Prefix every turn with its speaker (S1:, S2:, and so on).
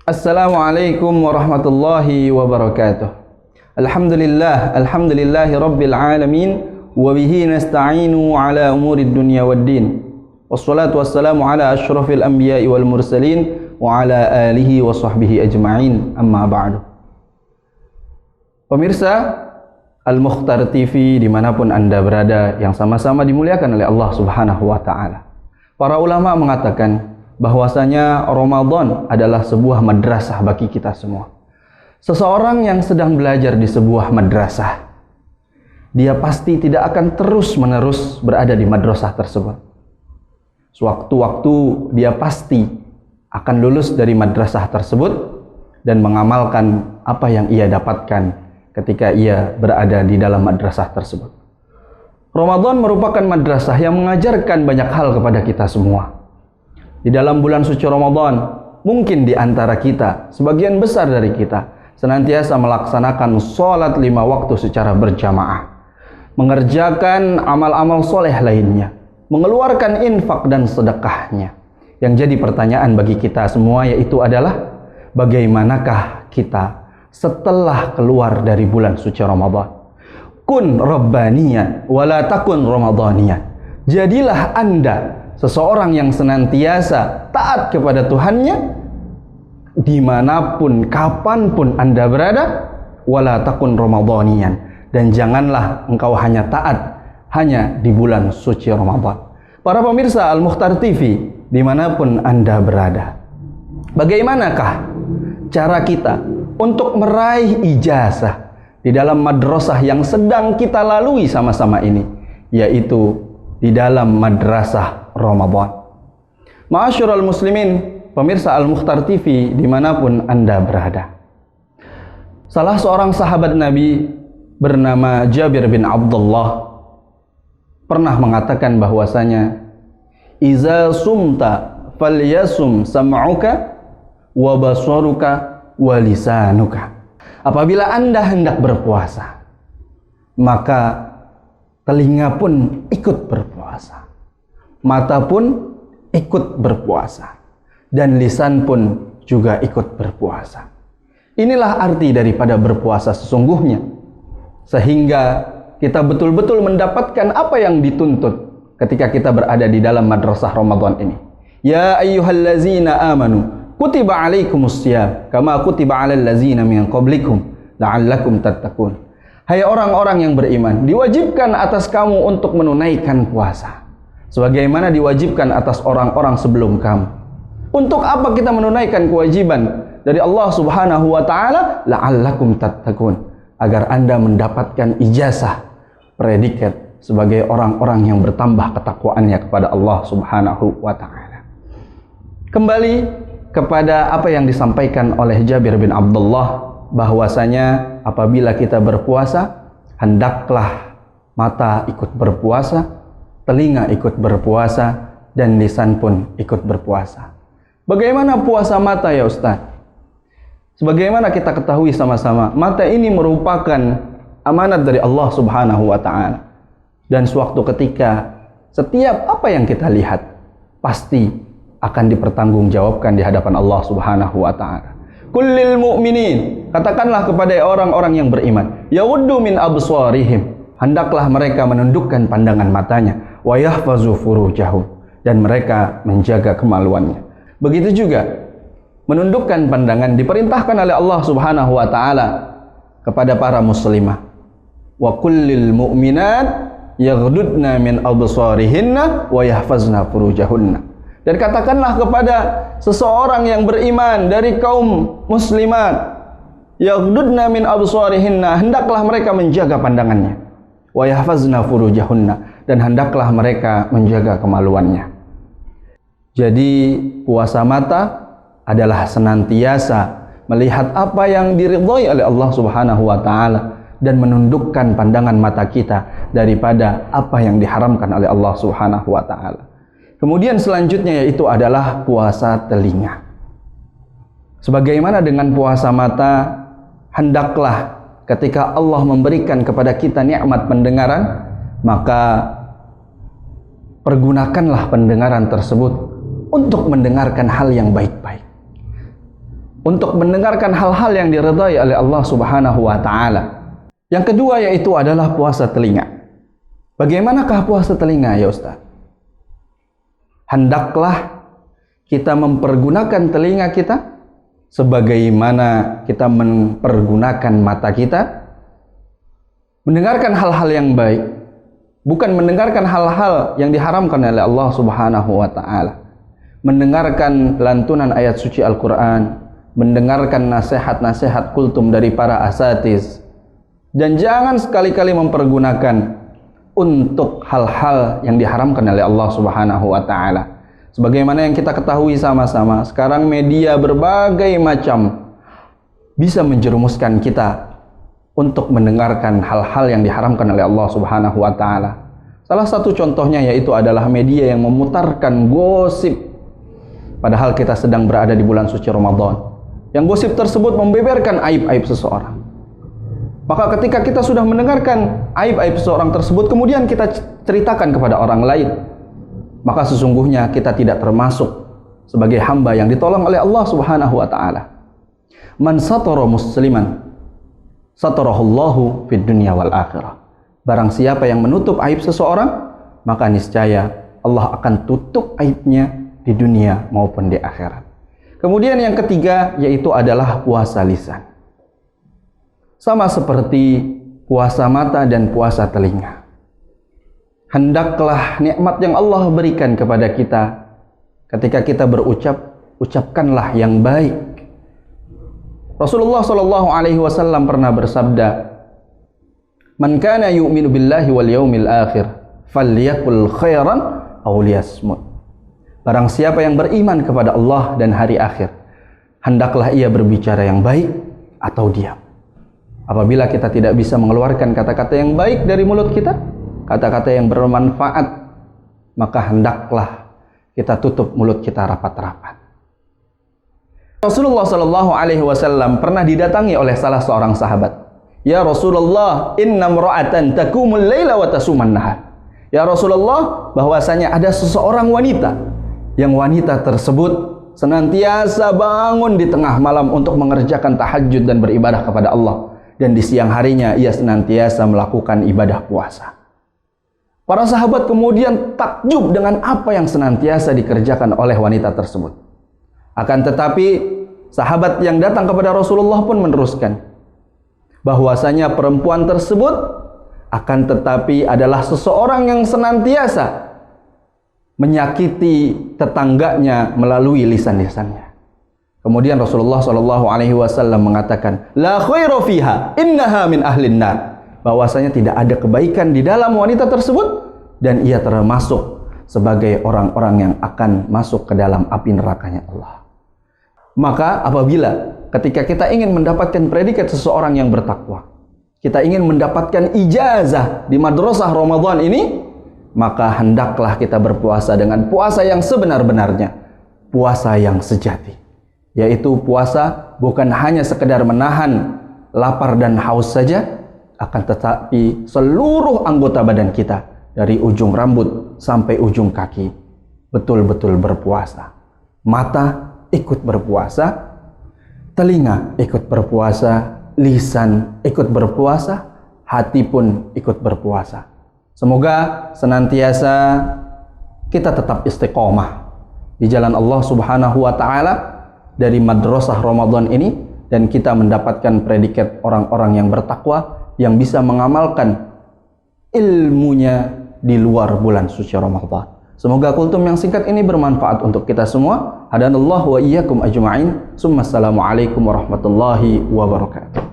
S1: Assalamualaikum warahmatullahi wabarakatuh. Alhamdulillahi rabbil alamin wa bihi nasta'inu ala umurid dunya waddin. Wassalatu wassalamu ala asyrafil anbiya'i wal mursalin wa ala alihi wa sahbihi ajma'in. Amma ba'du. Pemirsa Al-Mukhtar TV dimanapun Anda berada yang sama-sama dimuliakan oleh Allah Subhanahu wa ta'ala. Para ulama mengatakan bahwasanya Ramadan adalah sebuah madrasah bagi kita semua. Seseorang yang sedang belajar di sebuah madrasah, dia pasti tidak akan terus-menerus berada di madrasah tersebut. Sewaktu-waktu dia pasti akan lulus dari madrasah tersebut dan mengamalkan apa yang ia dapatkan ketika ia berada di dalam madrasah tersebut. Ramadan merupakan madrasah yang mengajarkan banyak hal kepada kita semua. Di dalam bulan suci Ramadan, mungkin di antara kita, sebagian besar dari kita, senantiasa melaksanakan sholat 5 waktu secara berjamaah, mengerjakan amal-amal soleh lainnya, mengeluarkan infak dan sedekahnya. Yang jadi pertanyaan bagi kita semua yaitu adalah, bagaimanakah kita setelah keluar dari bulan suci Ramadan? Kun rabbaniyan wala takun ramadaniyan. Jadilah Anda seseorang yang senantiasa taat kepada Tuhannya dimanapun, kapanpun Anda berada, wala takun ramadaniyan, dan janganlah engkau hanya taat hanya di bulan suci Ramadan. Para pemirsa Al-Mukhtar TV dimanapun Anda berada, bagaimanakah cara kita untuk meraih ijazah di dalam madrasah yang sedang kita lalui sama-sama ini, yaitu di dalam madrasah Ramadan. Ma'asyiral muslimin, pemirsa Al-Mukhtar TV dimanapun Anda berada. Salah seorang sahabat Nabi bernama Jabir bin Abdullah pernah mengatakan bahwasanya, "Iza sumta falyasum sam'uka wa basaruka wa lisanuka." Apabila Anda hendak berpuasa, maka telinga pun ikut berpuasa, mata pun ikut berpuasa, dan lisan pun juga ikut berpuasa. Inilah arti daripada berpuasa sesungguhnya, sehingga kita betul-betul mendapatkan apa yang dituntut ketika kita berada di dalam madrasah Ramadan ini. Ya ayyuhallazina amanu kutiba alaikumus syiyam kama kutiba alal ladzina min qablikum la'allakum tattaqun. Hai orang-orang yang beriman, diwajibkan atas kamu untuk menunaikan puasa sebagaimana diwajibkan atas orang-orang sebelum kamu. Untuk apa kita menunaikan kewajiban dari Allah Subhanahu wa taala? La'allakum tattaqun, agar Anda mendapatkan ijazah, predikat sebagai orang-orang yang bertambah ketakwaannya kepada Allah Subhanahu wa taala. Kembali kepada apa yang disampaikan oleh Jabir bin Abdullah, bahwasanya apabila kita berpuasa, hendaklah mata ikut berpuasa, telinga ikut berpuasa, dan lisan pun ikut berpuasa. Bagaimana puasa mata ya Ustaz? Sebagaimana kita ketahui sama-sama, mata ini merupakan amanat dari Allah Subhanahu wa ta'ala. Dan sewaktu ketika setiap apa yang kita lihat pasti akan dipertanggungjawabkan di hadapan Allah Subhanahu wa ta'ala. Kullil mu'minin, katakanlah kepada orang-orang yang beriman, yawuddu min absarihim, hendaklah mereka menundukkan pandangan matanya, wa yahfazu furujahum, dan mereka menjaga kemaluannya. Begitu juga menundukkan pandangan diperintahkan oleh Allah Subhanahu wa taala kepada para muslimah. Wa kullil mu'minat yaghdudna min absarihinna wa yahfazna furujahunna. Dan katakanlah kepada seseorang yang beriman dari kaum muslimat, yaghdudna min absarihinna, hendaklah mereka menjaga pandangannya, wa yahfazna furujahunna, dan hendaklah mereka menjaga kemaluannya. Jadi puasa mata adalah senantiasa melihat apa yang diridhai oleh Allah Subhanahu wa taala dan menundukkan pandangan mata kita daripada apa yang diharamkan oleh Allah Subhanahu wa taala. Kemudian selanjutnya yaitu adalah puasa telinga. Sebagaimana dengan puasa mata, hendaklah ketika Allah memberikan kepada kita nikmat pendengaran, maka pergunakanlah pendengaran tersebut untuk mendengarkan hal yang baik-baik. untuk mendengarkan hal-hal yang diridhai oleh Allah Subhanahu wa taala. Yang kedua yaitu adalah puasa telinga. Bagaimanakah puasa telinga ya Ustaz? Hendaklah kita mempergunakan telinga kita sebagaimana kita mempergunakan mata kita, mendengarkan hal-hal yang baik, bukan mendengarkan hal-hal yang diharamkan oleh Allah Subhanahu wa taala. Mendengarkan lantunan ayat suci Al-Qur'an, mendengarkan nasihat-nasihat kultum dari para asatiz, dan jangan sekali-kali mempergunakan untuk hal-hal yang diharamkan oleh Allah Subhanahu wa taala. Sebagaimana yang kita ketahui sama-sama, sekarang media berbagai macam bisa menjerumuskan kita untuk mendengarkan hal-hal yang diharamkan oleh Allah Subhanahu wa taala. Salah satu contohnya yaitu adalah media yang memutarkan gosip padahal kita sedang berada di bulan suci Ramadan. Yang gosip tersebut membeberkan aib-aib seseorang. Maka ketika kita sudah mendengarkan aib-aib seseorang tersebut, kemudian kita ceritakan kepada orang lain, maka sesungguhnya kita tidak termasuk sebagai hamba yang ditolong oleh Allah Subhanahu wa taala. Man satara musliman satarahullahu fid dunya wal akhirah. Barang siapa yang menutup aib seseorang, maka niscaya Allah akan tutup aibnya di dunia maupun di akhirat. Kemudian yang ketiga yaitu adalah puasa lisan. Sama seperti puasa mata dan puasa telinga. Hendaklah nikmat yang Allah berikan kepada kita ketika kita berucap, ucapkanlah yang baik. Rasulullah sallallahu alaihi wasallam pernah bersabda, "Man kana yu'minu billahi wal yaumil akhir, falyakul khairan aw liyasmut." Barang siapa yang beriman kepada Allah dan hari akhir, hendaklah ia berbicara yang baik atau diam. Apabila kita tidak bisa mengeluarkan kata-kata yang baik dari mulut kita, kata-kata yang bermanfaat, maka hendaklah kita tutup mulut kita rapat-rapat. Rasulullah sallallahu alaihi wasallam pernah didatangi oleh salah seorang sahabat. "Ya Rasulullah, inna imra'atan taqumul laila wa tasuman nahar." Ya Rasulullah, bahwasanya ada seseorang wanita yang wanita tersebut senantiasa bangun di tengah malam untuk mengerjakan tahajud dan beribadah kepada Allah, dan di siang harinya ia senantiasa melakukan ibadah puasa. Para sahabat kemudian takjub dengan apa yang senantiasa dikerjakan oleh wanita tersebut. Akan tetapi sahabat yang datang kepada Rasulullah pun meneruskan bahwasanya perempuan tersebut akan tetapi adalah seseorang yang senantiasa menyakiti tetangganya melalui lisan-lisannya. Kemudian Rasulullah Shallallahu Alaihi Wasallam mengatakan, la khairu fiha, innaha min ahlin nar. Bahwasanya tidak ada kebaikan di dalam wanita tersebut dan ia termasuk sebagai orang-orang yang akan masuk ke dalam api nerakanya Allah. Maka apabila ketika kita ingin mendapatkan predikat seseorang yang bertakwa, kita ingin mendapatkan ijazah di madrasah Ramadan ini, maka hendaklah kita berpuasa dengan puasa yang sebenar-benarnya, puasa yang sejati, yaitu puasa bukan hanya sekedar menahan lapar dan haus saja, akan tetapi seluruh anggota badan kita dari ujung rambut sampai ujung kaki betul-betul berpuasa. Mata ikut berpuasa, telinga ikut berpuasa, lisan ikut berpuasa, hati pun ikut berpuasa. Semoga senantiasa kita tetap istiqomah di jalan Allah Subhanahu wa taala dari madrasah Ramadan ini, dan kita mendapatkan predikat orang-orang yang bertakwa yang bisa mengamalkan ilmunya di luar bulan suci Ramadan. Semoga kultum yang singkat ini bermanfaat untuk kita semua. Hadanallahu wa iyyakum ajma'in. Assalamualaikum warahmatullahi wabarakatuh.